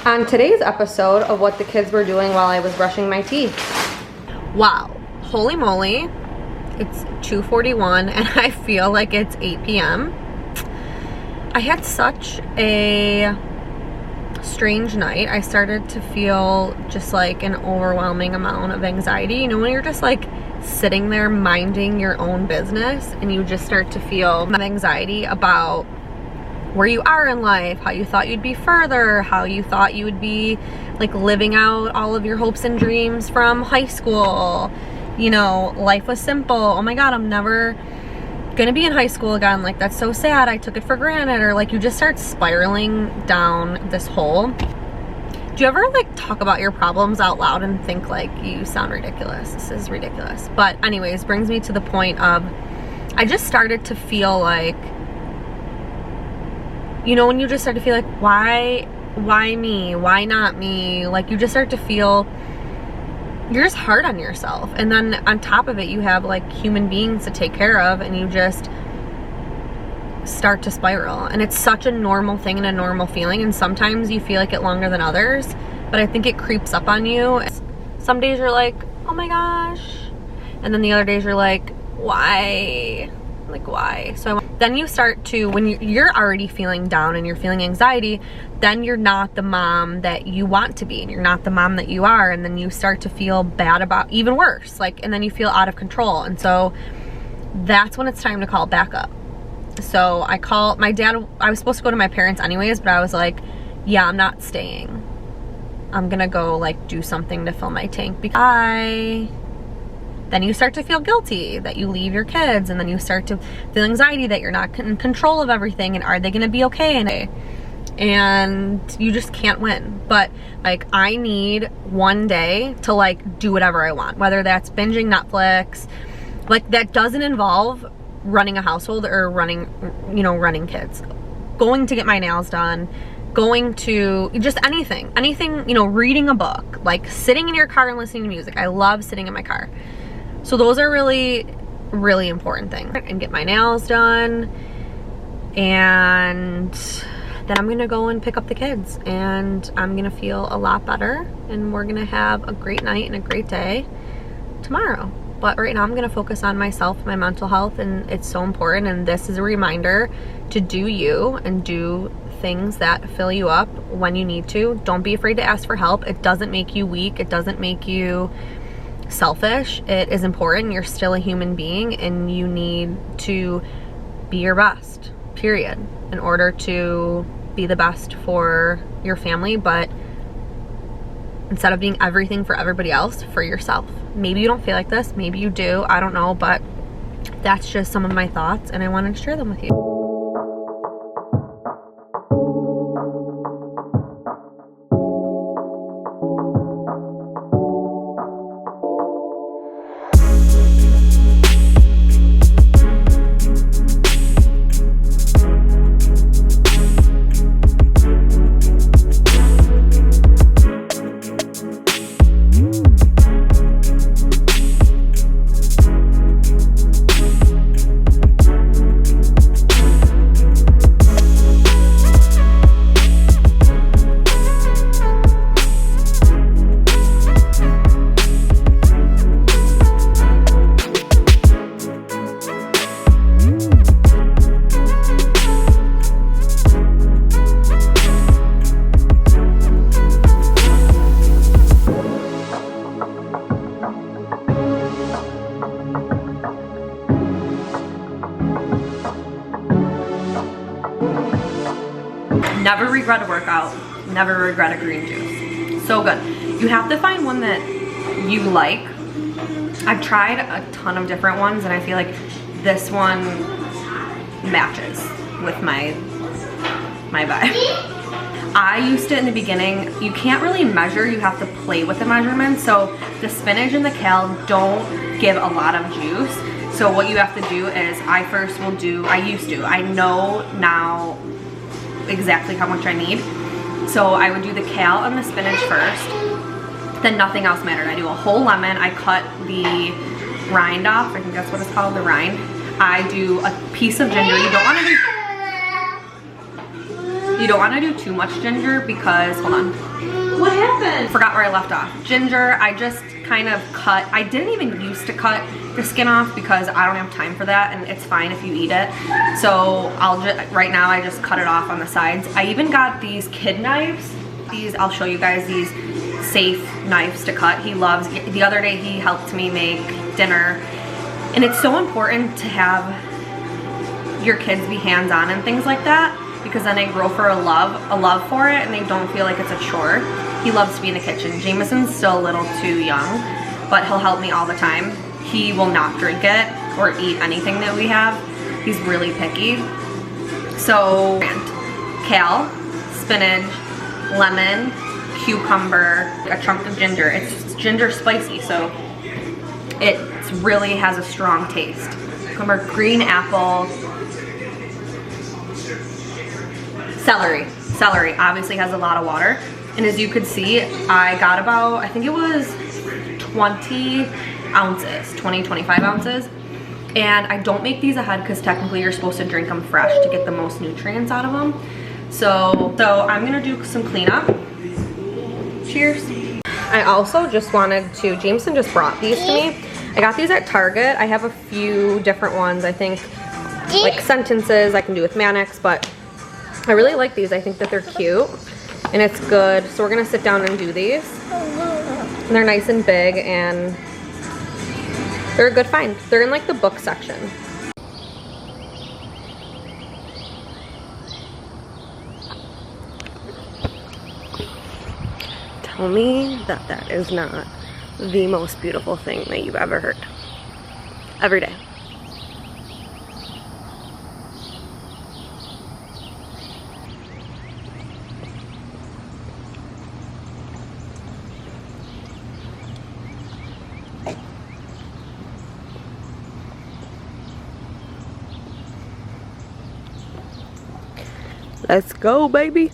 on today's episode of what the kids were doing while I was brushing my teeth. Wow, holy moly, it's 2:41 and I feel like it's 8 p.m. I had such a strange night. I started to feel just like an overwhelming amount of anxiety. You know, when you're just like sitting there minding your own business and you just start to feel anxiety about where you are in life, how you thought you'd be further, how you thought you would be like living out all of your hopes and dreams from high school. You know, life was simple. Oh my God, I'm never gonna be in high school again. Like, that's so sad. I took it for granted. Or like you just start spiraling down this hole. Do you ever like talk about your problems out loud and think like you sound ridiculous? This is ridiculous. But anyways, brings me to the point of I just started to feel like, you know, when you just start to feel like, why me? Why not me? Like, you just start to feel you're just hard on yourself. And then on top of it, you have like human beings to take care of, and you just start to spiral. And it's such a normal thing and a normal feeling. And sometimes you feel like it longer than others, but I think it creeps up on you. Some days you're like, oh my gosh. And then the other days you're like, why? Like, why? So then you start to, when you're already feeling down and you're feeling anxiety, then you're not the mom that you want to be, and you're not the mom that you are. And then you start to feel bad about, even worse, like, and then you feel out of control. And so that's when it's time to call backup. So I called my dad. I was supposed to go to my parents anyways, but I was like, yeah, I'm not staying. I'm gonna go like do something to fill my tank because then you start to feel guilty that you leave your kids, and then you start to feel anxiety that you're not in control of everything, and are they gonna be okay? And you just can't win. But like, I need one day to like do whatever I want, whether that's binging Netflix, like that doesn't involve running a household or running kids, going to get my nails done, going to just anything, you know, reading a book, like sitting in your car and listening to music. I love sitting in my car. So those are really, really important things. And get my nails done, and then I'm gonna go and pick up the kids, and I'm gonna feel a lot better, and we're gonna have a great night and a great day tomorrow. But right now I'm gonna focus on myself, my mental health, and it's so important. And this is a reminder to do you and do things that fill you up when you need to. Don't be afraid to ask for help. It doesn't make you weak. It doesn't make you selfish. It is important. You're still a human being, and you need to be your best, period, in order to be the best for your family. But instead of being everything for everybody else, for yourself. Maybe you don't feel like this, maybe you do, I don't know, but that's just some of my thoughts, and I wanted to share them with you. Never regret a workout, never regret a green juice. So good. You have to find one that you like. I've tried a ton of different ones, and I feel like this one matches with my vibe. I used it in the beginning. You can't really measure, you have to play with the measurements. So the spinach and the kale don't give a lot of juice. So what you have to do is, I know now exactly how much I need. So I would do the kale and the spinach first, then nothing else mattered. I do a whole lemon, I cut the rind off, I think that's what it's called, the rind. I do a piece of ginger. You don't want to do You don't want to do too much ginger because, hold on. What happened? Forgot where I left off. Ginger, I just kind of cut. I didn't even used to cut the skin off because I don't have time for that, and it's fine if you eat it. So right now I just cut it off on the sides. I even got these kid knives. I'll show you guys these safe knives to cut. He loves, the other day he helped me make dinner, and it's so important to have your kids be hands-on and things like that, because then they grow for a love for it, and they don't feel like it's a chore. He loves to be in the kitchen. Jameson's still a little too young, but he'll help me all the time. He will not drink it or eat anything that we have. He's really picky. So, kale, spinach, lemon, cucumber, a chunk of ginger. It's ginger spicy, so it really has a strong taste. Cucumber, green apple, celery. Celery obviously has a lot of water. And as you could see, I got about, I think it was 20 ounces, 25 ounces. And I don't make these ahead because technically you're supposed to drink them fresh to get the most nutrients out of them. So I'm gonna do some cleanup. Cheers. I also just wanted to, Jameson just brought these to me. I got these at Target. I have a few different ones. I think like sentences I can do with Mannix, but I really like these. I think that they're cute and it's good. So we're gonna sit down and do these. And they're nice and big and they're a good find. They're in like the book section. Tell me that that is not the most beautiful thing that you've ever heard. Every day. Let's go, baby.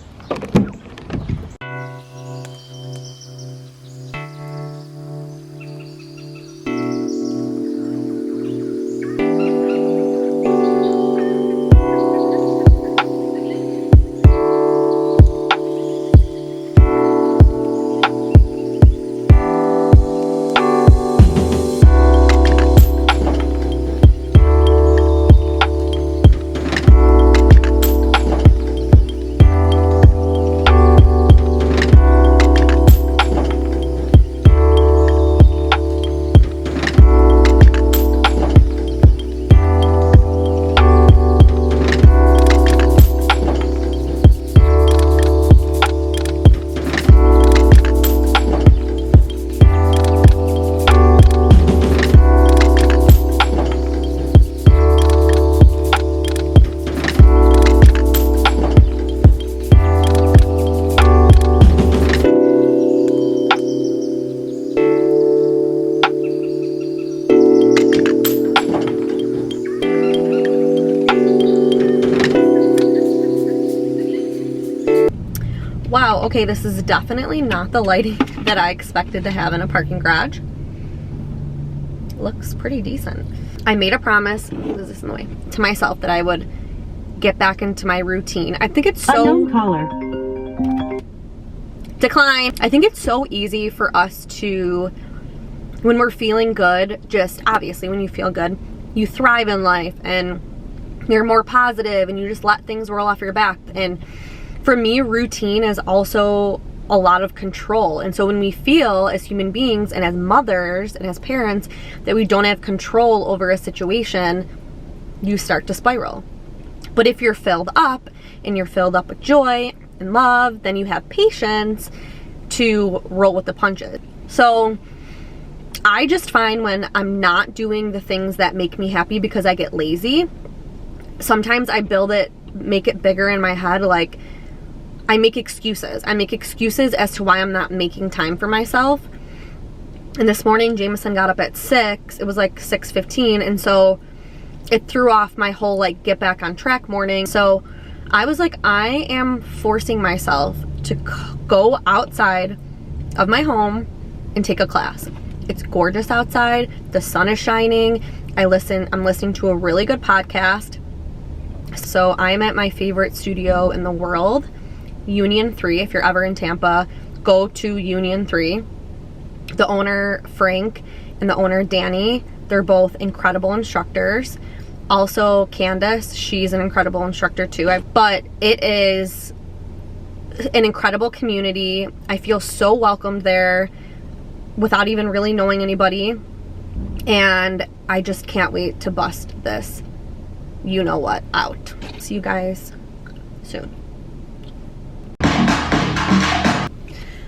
Wow, okay, this is definitely not the lighting that I expected to have in a parking garage. Looks pretty decent. I made a promise, is this in the way, to myself that I would get back into my routine. I think it's so... Unknown caller. Decline. I think it's so easy for us to, when we're feeling good, just obviously when you feel good, you thrive in life and you're more positive and you just let things roll off your back. And for me, routine is also a lot of control. And so when we feel as human beings and as mothers and as parents that we don't have control over a situation, you start to spiral. But if you're filled up and you're filled up with joy and love, then you have patience to roll with the punches. So I just find when I'm not doing the things that make me happy because I get lazy, sometimes I build it, make it bigger in my head, like I make excuses. I make excuses as to why I'm not making time for myself. And this morning, Jameson got up at 6. It was like 6:15. And so it threw off my whole like get back on track morning. So I was like, I am forcing myself to go outside of my home and take a class. It's gorgeous outside. The sun is shining. I'm listening to a really good podcast. So I'm at my favorite studio in the world, Union 3. If you're ever in Tampa, go to Union 3. The owner, Frank, and the owner, Danny, they're both incredible instructors. Also, Candace, she's an incredible instructor too. But it is an incredible community. I feel so welcomed there without even really knowing anybody. And I just can't wait to bust this you know what out. See you guys soon.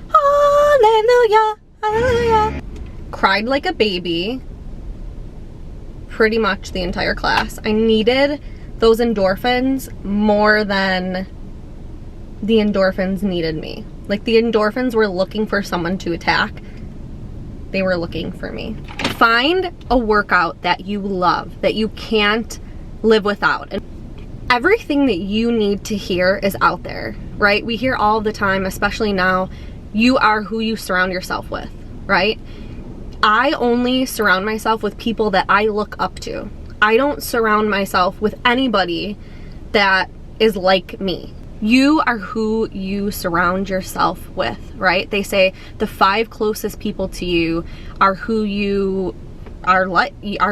Hallelujah, hallelujah. Cried like a baby pretty much the entire class. I needed those endorphins more than the endorphins needed me. Like, the endorphins were looking for someone to attack. They were looking for me. Find a workout that you love, that you can't live without. And everything that you need to hear is out there, right? We hear all the time, especially now, you are who you surround yourself with, right? I only surround myself with people that I look up to. I don't surround myself with anybody that is like me. You are who you surround yourself with, right? They say the 5 closest people to you are who you are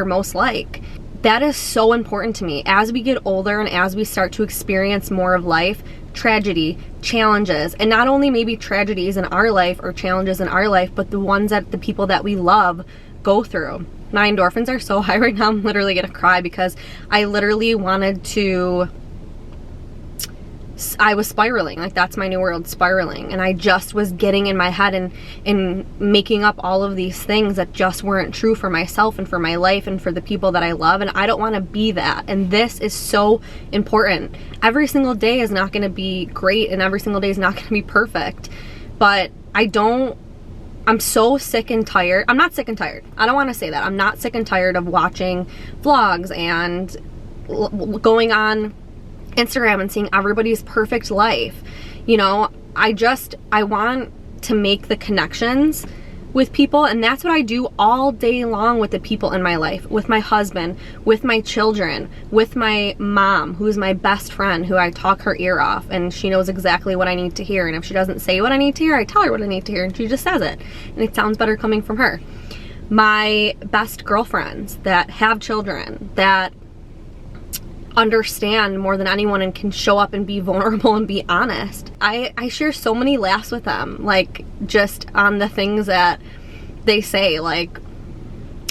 most like. That is so important to me. As we get older and as we start to experience more of life, tragedy, challenges, and not only maybe tragedies in our life or challenges in our life, but the ones that the people that we love go through. My endorphins are so high right now, I'm literally gonna cry because I literally wanted to, I was spiraling, like that's my new word, spiraling. And I just was getting in my head and making up all of these things that just weren't true for myself and for my life and for the people that I love. And I don't want to be that. And this is so important. Every single day is not going to be great and every single day is not going to be perfect. But I'm so sick and tired. I'm not sick and tired. I don't want to say that. I'm not sick and tired of watching vlogs and going on Instagram and seeing everybody's perfect life. You know, I want to make the connections with people, and that's what I do all day long with the people in my life, with my husband, with my children, with my mom, who's my best friend, who I talk her ear off, and she knows exactly what I need to hear. And if she doesn't say what I need to hear, I tell her what I need to hear, and she just says it, and it sounds better coming from her. My best girlfriends that have children, that understand more than anyone and can show up and be vulnerable and be honest. I share so many laughs with them, like just on the things that they say. Like,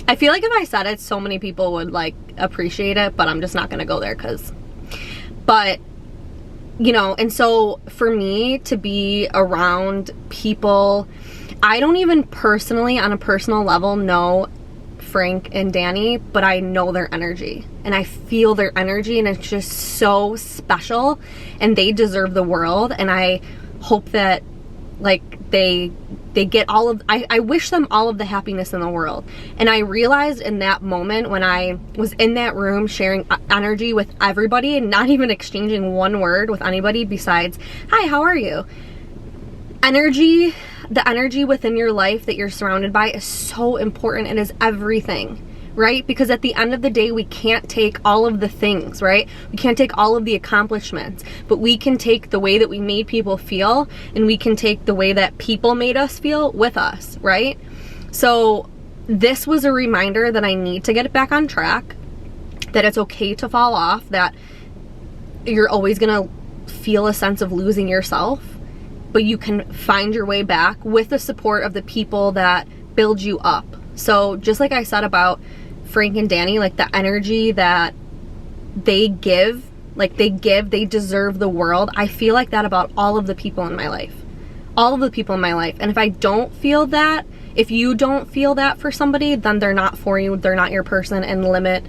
I feel like if I said it, so many people would like appreciate it, but I'm just not gonna go there but you know. And so for me to be around people, I don't even personally on a personal level know Frank and Danny, but I know their energy and I feel their energy, and it's just so special, and they deserve the world. And I hope that like they get all of, I wish them all of the happiness in the world. And I realized in that moment when I was in that room sharing energy with everybody and not even exchanging one word with anybody besides, hi, how are you? Energy, the energy within your life that you're surrounded by is so important. It is everything, right? Because at the end of the day, we can't take all of the things, right? We can't take all of the accomplishments, but we can take the way that we made people feel, and we can take the way that people made us feel with us, right? So this was a reminder that I need to get it back on track, that it's okay to fall off, that you're always gonna feel a sense of losing yourself, but you can find your way back with the support of the people that build you up. So just like I said about Frank and Danny, like the energy that they give, they deserve the world. I feel like that about all of the people in my life. All of the people in my life. And if I don't feel that, if you don't feel that for somebody, then they're not for you, they're not your person, and limit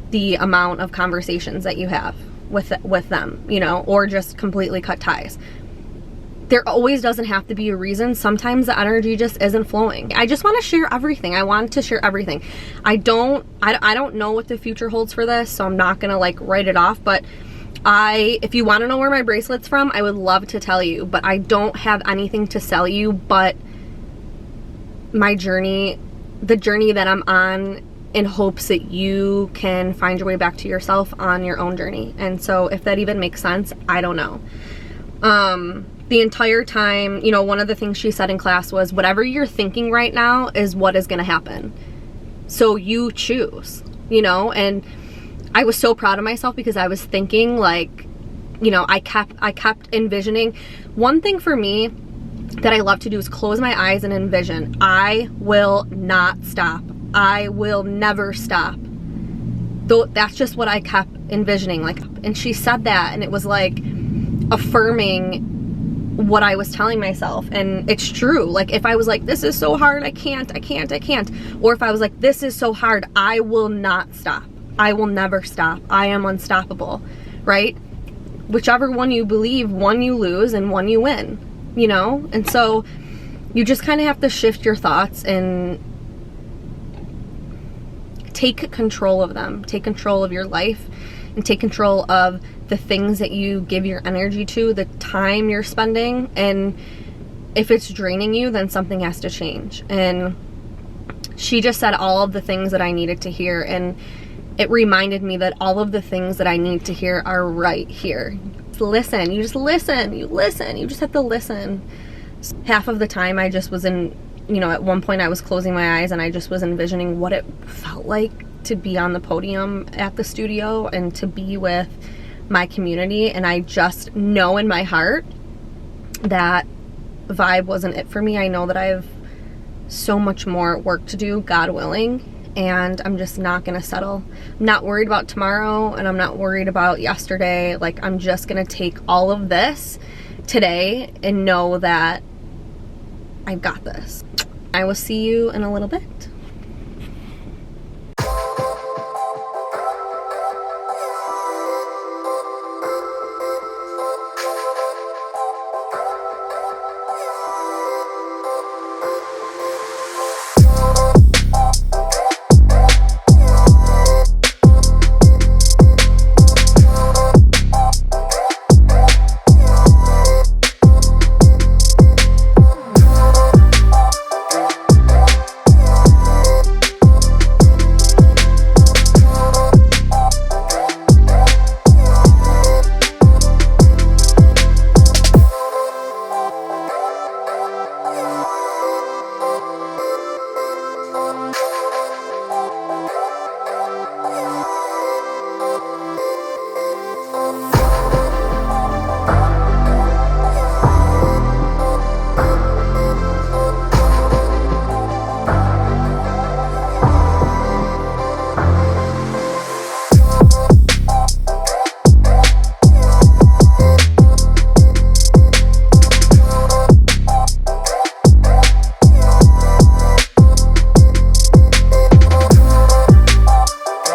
the amount of conversations that you have with them, you know, or just completely cut ties. There always doesn't have to be a reason. Sometimes the energy just isn't flowing. I just want to share everything. I want to share everything. I don't know what the future holds for this, so I'm not gonna like write it off, but if you want to know where my bracelet's from, I would love to tell you, but I don't have anything to sell you but my journey, the journey that I'm on in hopes that you can find your way back to yourself on your own journey. And so if that even makes sense, I don't know. The entire time, you know, one of the things she said in class was, whatever you're thinking right now is what is going to happen. So you choose, you know. And I was so proud of myself because I was thinking, like, you know, I kept envisioning. One thing for me that I love to do is close my eyes and envision. I will not stop. I will never stop. Though that's just what I kept envisioning. Like, and she said that, and it was like affirming what I was telling myself. And it's true. Like, if I was like, this is so hard, I can't. Or if I was like, this is so hard, I will not stop. I will never stop. I am unstoppable, right? Whichever one you believe, one you lose and one you win, you know? And so you just kind of have to shift your thoughts and take control of them. Take control of your life and take control of the things that you give your energy to, the time you're spending. And if it's draining you, then something has to change. And she just said all of the things that I needed to hear. And it reminded me that all of the things that I need to hear are right here. Just listen. You just listen. You listen. You just have to listen. Half of the time I just was in, you know, at one point I was closing my eyes and I just was envisioning what it felt like to be on the podium at the studio and to be with my community. And I just know in my heart that vibe wasn't it for me. I know that I have so much more work to do, God willing, and I'm just not gonna settle. I'm not worried about tomorrow, and I'm not worried about yesterday. Like, I'm just gonna take all of this today and know that I've got this. I will see you in a little bit.